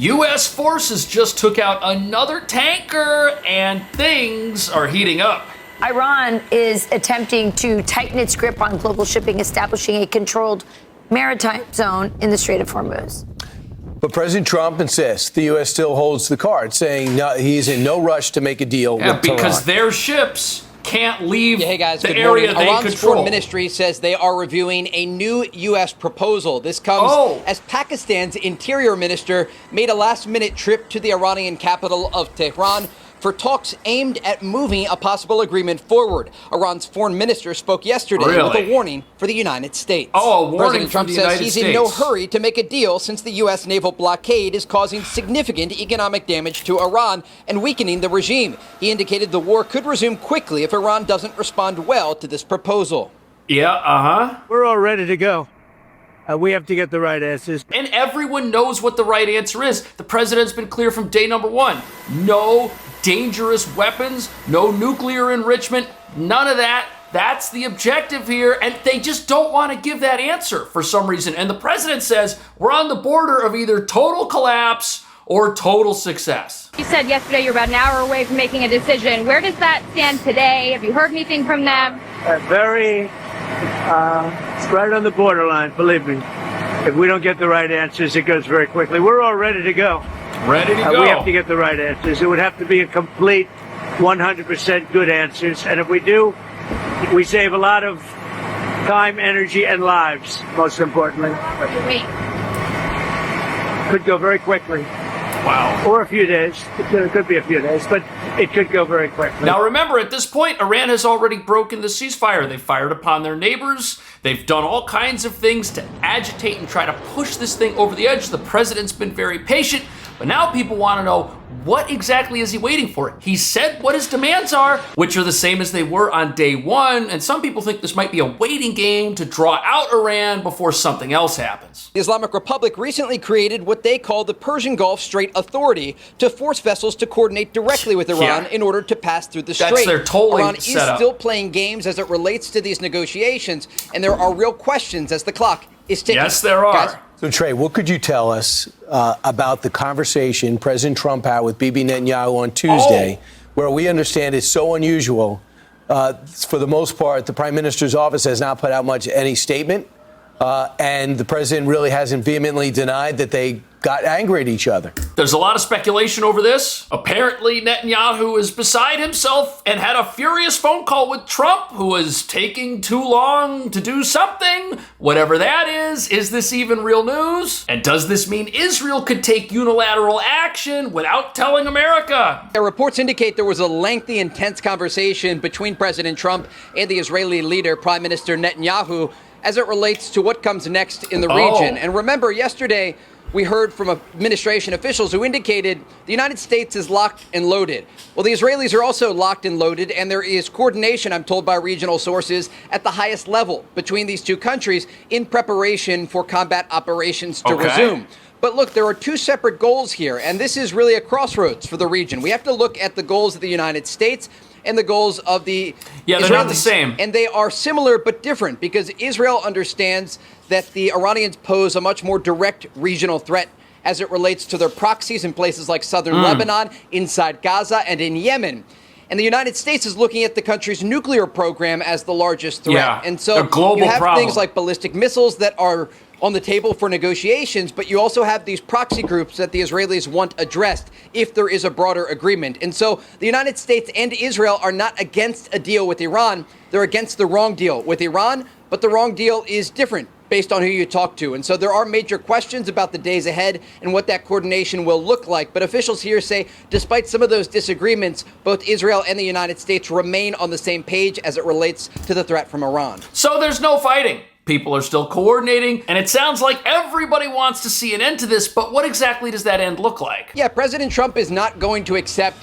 U.S. forces just took out another tanker, and things are heating up. Iran is attempting to tighten its grip on global shipping, establishing a controlled maritime zone in the Strait of Hormuz. But President Trump insists the U.S. still holds the card, saying he's in no rush to make a deal with Tehran. Because their ships can't leave hey guys, the area they Iran's control. Foreign Ministry says they are reviewing a new U.S. proposal. This comes as Pakistan's Interior Minister made a last-minute trip to the Iranian capital of Tehran for talks aimed at moving a possible agreement forward. Iran's foreign minister spoke yesterday with a warning for the United States. A warning President Trump for the says United he's States. in no hurry to make a deal since the U.S. naval blockade is causing significant economic damage to Iran and weakening the regime. He indicated the war could resume quickly if Iran doesn't respond well to this proposal. We're all ready to go. We have to get the right answers. And everyone knows what the right answer is. The president's been clear from day number one. No dangerous weapons, no nuclear enrichment, none of that. That's the objective here, and they just don't want to give that answer for some reason. And the president says we're on the border of either total collapse or total success. You said yesterday you're about an hour away from making a decision. Where does that stand today? Have you heard anything from them? It's right on the borderline, believe me. If we don't get the right answers, it goes very quickly. We're all ready to go. Ready to go. We have to get the right answers. It would have to be a complete 100% good answers. And if we do, we save a lot of time, energy, and lives, most importantly. Could go very quickly. Wow. Or a few days. It could be a few days, but it could go very quickly. Now remember, at this point, Iran has already broken the ceasefire. They've fired upon their neighbors. They've done all kinds of things to agitate and try to push this thing over the edge. The president's been very patient, but now people want to know, what exactly is he waiting for? He said what his demands are, which are the same as they were on day one, and some people think this might be a waiting game to draw out Iran before something else happens. The Islamic Republic recently created what they call the Persian Gulf Strait Authority to force vessels to coordinate directly with Iran in order to pass through the strait. That's their tolling Iran is setup. still playing games as it relates to these negotiations, and there are real questions as the clock is ticking. Yes, there are. Guys? So, Trey, what could you tell us about the conversation President Trump had with Bibi Netanyahu on Tuesday, where we understand it's so unusual? For the most part, the Prime Minister's office has not put out any statement, and the president really hasn't vehemently denied that they got angry at each other. There's a lot of speculation over this. Apparently, Netanyahu is beside himself and had a furious phone call with Trump, who was taking too long to do something. Whatever that is this even real news? And does this mean Israel could take unilateral action without telling America? Reports indicate there was a lengthy, intense conversation between President Trump and the Israeli leader, Prime Minister Netanyahu, as it relates to what comes next in the region. And remember, yesterday, we heard from administration officials who indicated the United States is locked and loaded. Well, the Israelis are also locked and loaded, and there is coordination, I'm told by regional sources, at the highest level between these two countries in preparation for combat operations to resume. But look, there are two separate goals here, and this is really a crossroads for the region. We have to look at the goals of the United States and the goals of the Israelis. They're not the same. And they are similar but different because Israel understands that the Iranians pose a much more direct regional threat as it relates to their proxies in places like southern Lebanon, inside Gaza, and in Yemen. And the United States is looking at the country's nuclear program as the largest threat. And so you have things like ballistic missiles that are on the table for negotiations, but you also have these proxy groups that the Israelis want addressed if there is a broader agreement. And so the United States and Israel are not against a deal with Iran. They're against the wrong deal with Iran, but the wrong deal is different based on who you talk to. And so there are major questions about the days ahead and what that coordination will look like. But officials here say, despite some of those disagreements, both Israel and the United States remain on the same page as it relates to the threat from Iran. So there's no fighting. People are still coordinating, and it sounds like everybody wants to see an end to this, but what exactly does that end look like? Yeah, President Trump is not going to accept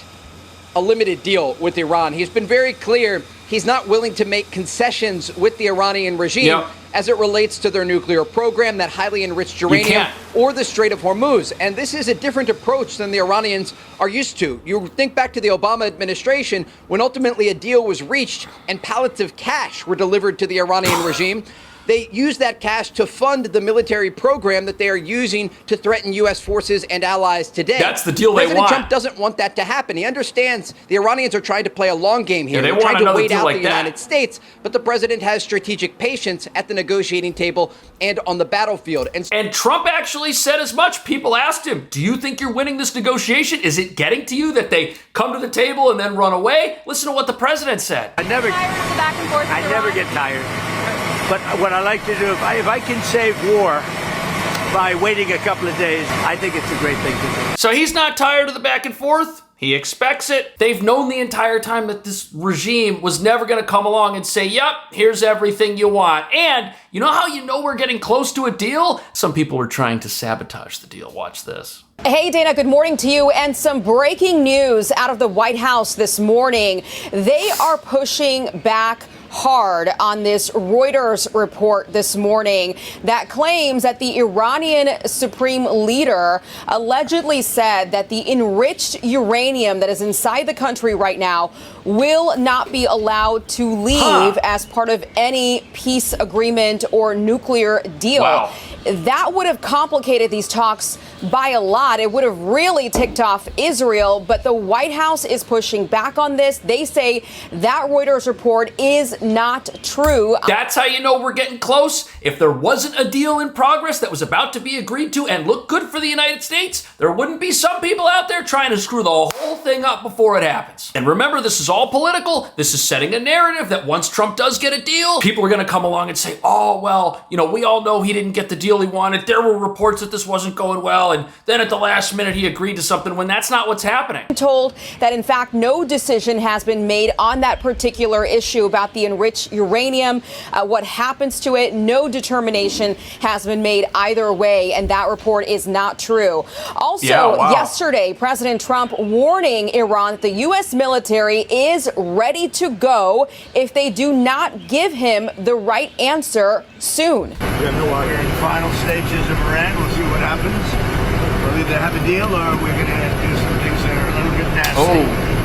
a limited deal with Iran. He's been very clear he's not willing to make concessions with the Iranian regime as it relates to their nuclear program, that highly enriched uranium, or the Strait of Hormuz. And this is a different approach than the Iranians are used to. You think back to the Obama administration when ultimately a deal was reached and pallets of cash were delivered to the Iranian regime. they use that cash to fund the military program that they are using to threaten U.S. forces and allies today. That's the deal they want. President Trump doesn't want that to happen. He understands the Iranians are trying to play a long game here. Yeah, They're trying to wait out like the United States, but the president has strategic patience at the negotiating table and on the battlefield. And Trump actually said as much. People asked him, do you think you're winning this negotiation? Is it getting to you that they come to the table and then run away? Listen to what the president said. I never get tired. But what I like to do, if I can save war by waiting a couple of days, I think it's a great thing to do. So he's not tired of the back and forth. He expects it. They've known the entire time that this regime was never going to come along and say, yep, here's everything you want. And you know how you know we're getting close to a deal? Some people are trying to sabotage the deal. Watch this. Hey, Dana, good morning to you. And some breaking news out of the White House this morning. They are pushing back hard on this Reuters report this morning that claims that the Iranian supreme leader allegedly said that the enriched uranium that is inside the country right now will not be allowed to leave as part of any peace agreement or nuclear deal. Wow. That would have complicated these talks by a lot. It would have really ticked off Israel, but the White House is pushing back on this. They say that Reuters report is not true. That's how you know we're getting close. If there wasn't a deal in progress that was about to be agreed to and look good for the United States, there wouldn't be some people out there trying to screw the whole thing up before it happens. And remember, this is all political. This is setting a narrative that once Trump does get a deal, people are going to come along and say, oh, well, you know, we all know he didn't get the deal he wanted. There were reports that this wasn't going well. And then at the last minute, he agreed to something when that's not what's happening. I'm told that, in fact, no decision has been made on that particular issue about the enriched uranium, what happens to it. No determination has been made either way, and that report is not true. Also, yesterday, President Trump warning Iran that the U.S. military is ready to go if they do not give him the right answer soon. We're in the final stages of Iran. We'll see what happens. We'll either have a deal or we're going to do some things that are a little bit nasty.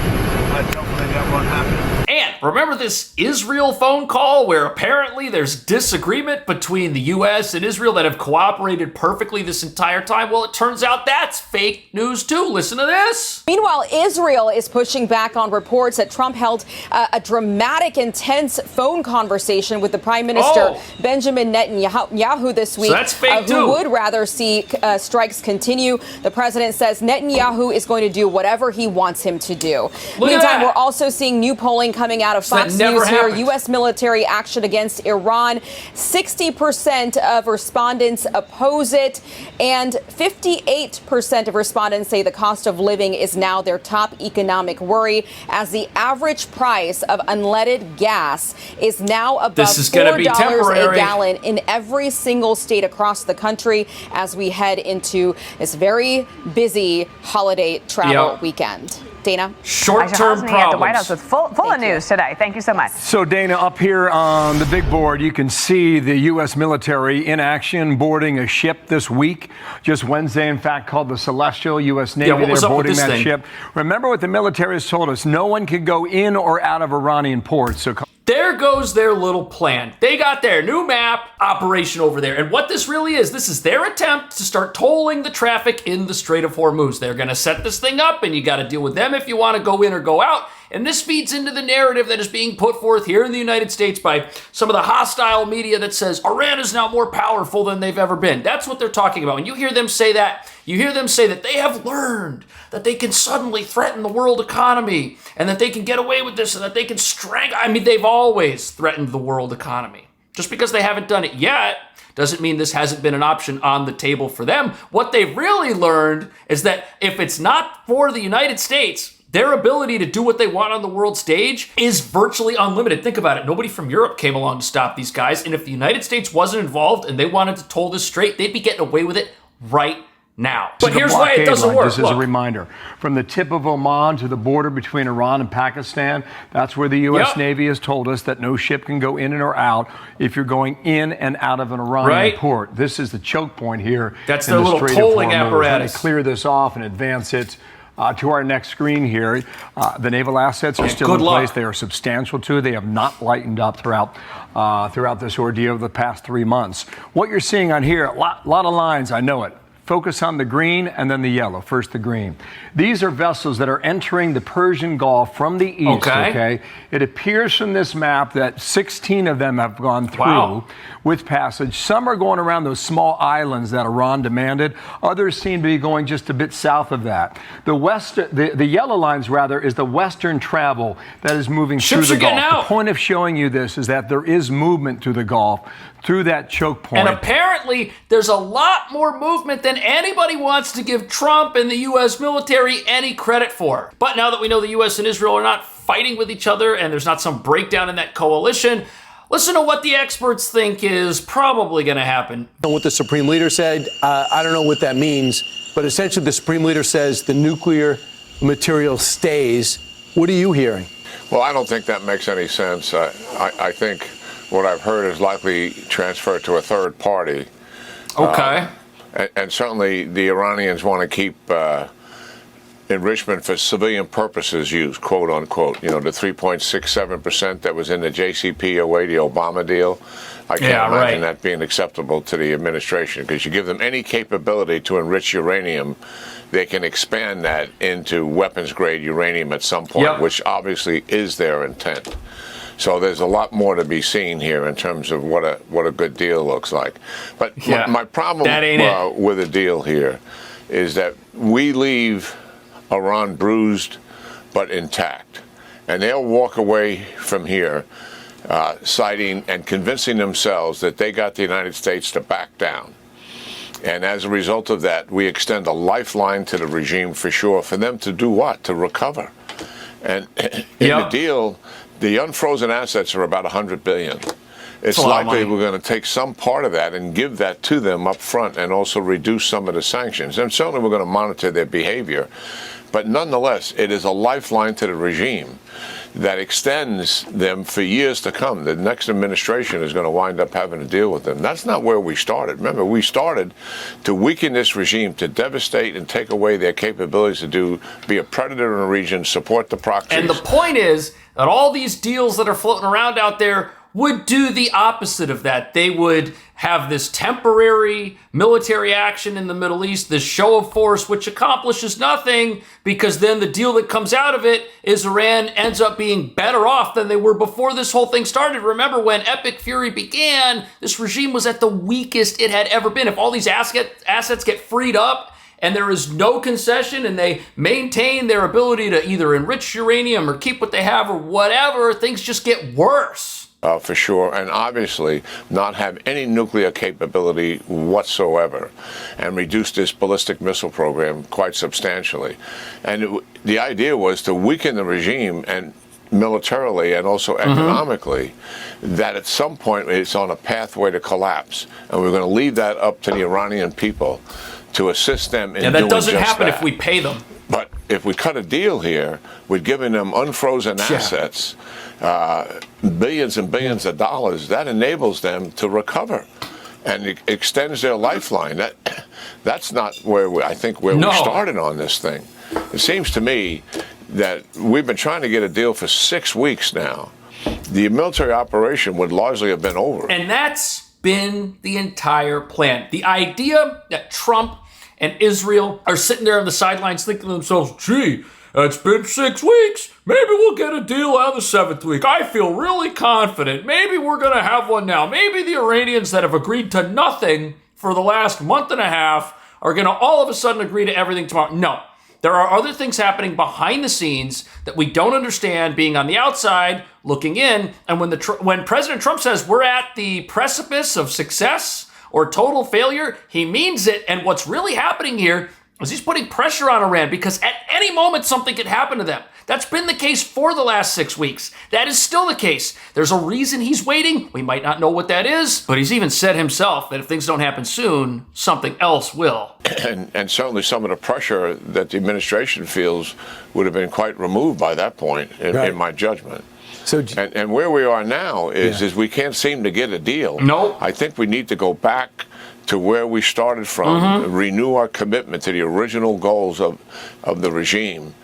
But hopefully that won't happen. And remember this Israel phone call where apparently there's disagreement between the U.S. and Israel that have cooperated perfectly this entire time? Well, it turns out that's fake news too. Listen to this. Meanwhile, Israel is pushing back on reports that Trump held a dramatic, intense phone conversation with the Prime Minister Benjamin Netanyahu this week, so that's fake too. Who would rather see strikes continue. The president says Netanyahu is going to do whatever he wants him to do. Meantime, we're also seeing new polling coming out of Fox News here. U.S. military action against Iran. 60% of respondents oppose it, and 58% of respondents say the cost of living is now their top economic worry, as the average price of unleaded gas is now above $4 a gallon in every single state across the country as we head into this very busy holiday travel weekend. Dana? Short-term problems. At the White House with full of news today. Thank you so much. So, Dana, up here on the big board, you can see the U.S. military in action boarding a ship this week. Just Wednesday, in fact, called the Celestial. U.S. Navy, they're boarding that ship. Remember what the military has told us. No one can go in or out of Iranian ports. So there goes their little plan. They got their new map operation over there. And what this really is, this is their attempt to start tolling the traffic in the Strait of Hormuz. They're going to set this thing up, and you got to deal with them if you want to go in or go out. And this feeds into the narrative that is being put forth here in the United States by some of the hostile media that says Iran is now more powerful than they've ever been. That's what they're talking about. When you hear them say that, you hear them say that they have learned that they can suddenly threaten the world economy and that they can get away with this and that they can strangle. I mean, they've always threatened the world economy. Just because they haven't done it yet doesn't mean this hasn't been an option on the table for them. What they've really learned is that if it's not for the United States, their ability to do what they want on the world stage is virtually unlimited. Think about it. Nobody from Europe came along to stop these guys. And if the United States wasn't involved and they wanted to toll this strait, they'd be getting away with it right now. But here's why it doesn't work. Just as a reminder, from the tip of Oman to the border between Iran and Pakistan, that's where the U.S. Navy has told us that no ship can go in or out if you're going in and out of an Iranian port. This is the choke point here. That's their little tolling apparatus. Let me clear this off and advance it. to our next screen here. The naval assets are still in place. They are substantial too. They have not lightened up throughout this ordeal of the past 3 months. What you're seeing on here, a lot of lines, I know it. Focus on the green and then the yellow. First, the green. These are vessels that are entering the Persian Gulf from the east, okay? It appears from this map that 16 of them have gone through with passage. Some are going around those small islands that Iran demanded. Others seem to be going just a bit south of that. The yellow lines, rather, is the western travel that is moving through the Gulf. The point of showing you this is that there is movement through the Gulf, through that choke point. And apparently, there's a lot more movement than anybody wants to give Trump and the U.S. military any credit for. But now that we know the U.S. and Israel are not fighting with each other and there's not some breakdown in that coalition, listen to what the experts think is probably going to happen. What the Supreme Leader said, I don't know what that means, but essentially the Supreme Leader says the nuclear material stays. What are you hearing? Well, I don't think that makes any sense. I think what I've heard is likely transferred to a third party. Okay. And certainly the Iranians want to keep enrichment for civilian purposes used, quote unquote. You know, the 3.67% that was in the JCPOA, the Obama deal. I can't imagine that being acceptable to the administration, because you give them any capability to enrich uranium, they can expand that into weapons-grade uranium at some point, which obviously is their intent. So there's a lot more to be seen here in terms of what a good deal looks like. But my problem with the deal here is that we leave Iran bruised but intact. And they'll walk away from here citing and convincing themselves that they got the United States to back down. And as a result of that, we extend a lifeline to the regime for sure, for them to do what? To recover. And in the deal, the unfrozen assets are about $100 billion. It's likely we're going to take some part of that and give that to them up front and also reduce some of the sanctions. And certainly we're going to monitor their behavior. But nonetheless, it is a lifeline to the regime that extends them for years to come. The next administration is going to wind up having to deal with them. That's not where we started. Remember, we started to weaken this regime, to devastate and take away their capabilities to be a predator in the region, support the proxies. And the point is that all these deals that are floating around out there would do the opposite of that. They would have this temporary military action in the Middle East, this show of force, which accomplishes nothing, because then the deal that comes out of it is Iran ends up being better off than they were before this whole thing started. Remember, when Epic Fury began, this regime was at the weakest it had ever been. If all these assets get freed up and there is no concession and they maintain their ability to either enrich uranium or keep what they have or whatever, things just get worse. For sure, and obviously not have any nuclear capability whatsoever, and reduce this ballistic missile program quite substantially. And the idea was to weaken the regime, and militarily and also economically, that at some point it's on a pathway to collapse, and we're going to leave that up to the Iranian people to assist them in doing just that. And that doesn't happen if we pay them. But if we cut a deal here with giving them unfrozen assets, billions and billions of dollars, that enables them to recover, and it extends their lifeline. That's not where we started on this thing. It seems to me that we've been trying to get a deal for 6 weeks now. The military operation would largely have been over. And that's been the entire plan. The idea that Trump and Israel are sitting there on the sidelines thinking to themselves, gee, it's been 6 weeks. Maybe we'll get a deal out of the 7th week. I feel really confident. Maybe we're going to have one now. Maybe the Iranians that have agreed to nothing for the last month and a half are going to all of a sudden agree to everything tomorrow. No. There are other things happening behind the scenes that we don't understand, being on the outside, looking in. And when President Trump says we're at the precipice of success or total failure, he means it. And what's really happening here is he's putting pressure on Iran, because at any moment something could happen to them. That's been the case for the last 6 weeks. That is still the case. There's a reason he's waiting. We might not know what that is, but he's even said himself that if things don't happen soon, something else will. And certainly some of the pressure that the administration feels would have been quite removed by that point, in my judgment. So, and where we are now is we can't seem to get a deal. No. I think we need to go back to where we started from, renew our commitment to the original goals of the regime,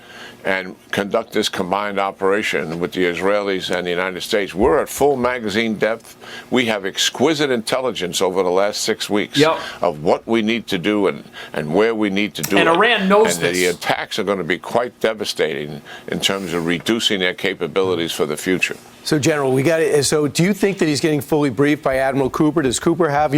and conduct this combined operation with the Israelis and the United States. We're at full magazine depth. We have exquisite intelligence over the last 6 weeks of what we need to do and where we need to do it. And Iran knows and the attacks are going to be quite devastating in terms of reducing their capabilities for the future. So, General, we got it. So do you think that he's getting fully briefed by Admiral Cooper? Does Cooper have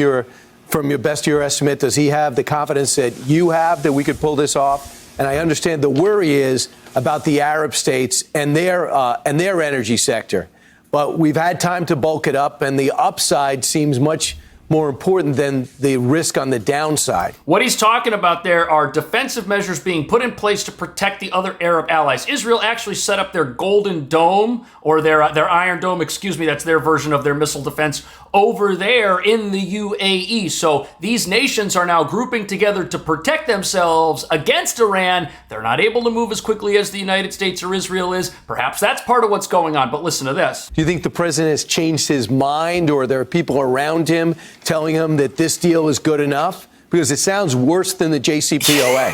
from your best of your estimate, does he have the confidence that you have that we could pull this off? And I understand the worry is about the Arab states and their energy sector. But we've had time to bulk it up, and the upside seems much more important than the risk on the downside. What he's talking about there are defensive measures being put in place to protect the other Arab allies. Israel actually set up their Golden Dome, or their Iron Dome, excuse me, that's their version of their missile defense, over there in the UAE. So these nations are now grouping together to protect themselves against Iran. They're not able to move as quickly as the United States or Israel is. Perhaps that's part of what's going on, but listen to this. Do you think the president has changed his mind, or there are people around him telling him that this deal is good enough? Because it sounds worse than the JCPOA.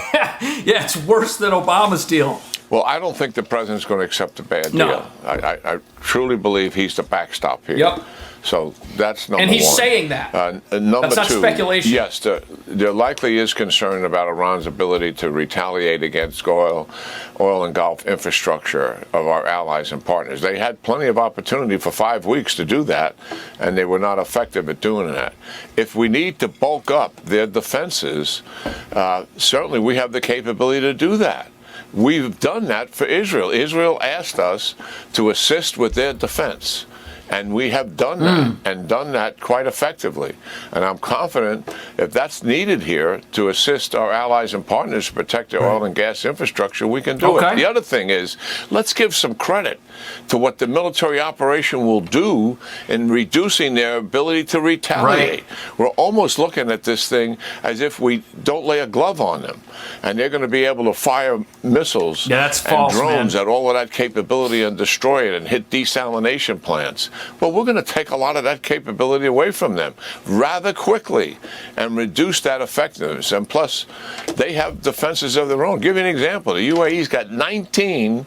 Yeah, it's worse than Obama's deal. Well, I don't think the president's going to accept a bad deal. I truly believe he's the backstop here. Yep. So that's number one. And he's saying that. Number that's not two, speculation. Yes, there likely is concern about Iran's ability to retaliate against oil and Gulf infrastructure of our allies and partners. They had plenty of opportunity for 5 weeks to do that, and they were not effective at doing that. If we need to bulk up their defenses, certainly we have the capability to do that. We've done that for Israel. Israel asked us to assist with their defense. And we have done that, and done that quite effectively. And I'm confident if that's needed here to assist our allies and partners to protect their oil and gas infrastructure, we can do it. The other thing is, let's give some credit to what the military operation will do in reducing their ability to retaliate. We're almost looking at this thing as if we don't lay a glove on them. And they're going to be able to fire missiles and drones at all of that capability and destroy it and hit desalination plants. Well, we're going to take a lot of that capability away from them rather quickly and reduce that effectiveness. And plus, they have defenses of their own. Give you an example. The UAE's got 19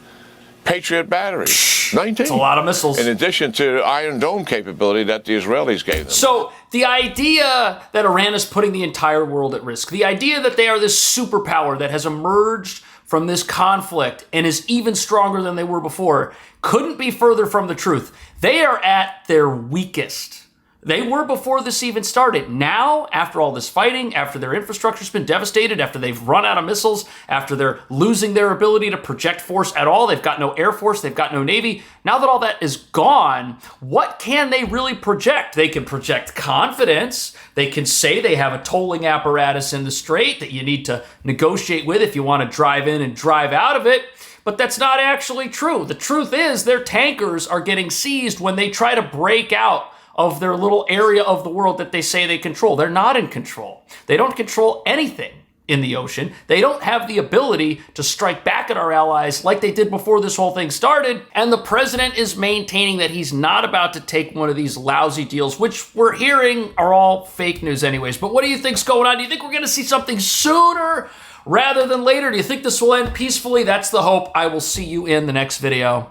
Patriot batteries. 19. That's a lot of missiles. In addition to the Iron Dome capability that the Israelis gave them. So the idea that Iran is putting the entire world at risk, the idea that they are this superpower that has emerged from this conflict and is even stronger than they were before, couldn't be further from the truth. They are at their weakest. They were before this even started. Now, after all this fighting, after their infrastructure's been devastated, after they've run out of missiles, after they're losing their ability to project force at all, they've got no Air Force, they've got no Navy. Now that all that is gone, what can they really project? They can project confidence. They can say they have a tolling apparatus in the Strait that you need to negotiate with if you want to drive in and drive out of it. But that's not actually true. The truth is their tankers are getting seized when they try to break out of their little area of the world that they say they control. They're not in control. They don't control anything in the ocean. They don't have the ability to strike back at our allies like they did before this whole thing started. And the president is maintaining that he's not about to take one of these lousy deals, which we're hearing are all fake news anyways. But what do you think's going on? Do you think we're going to see something sooner rather than later? Do you think this will end peacefully? That's the hope. I will see you in the next video.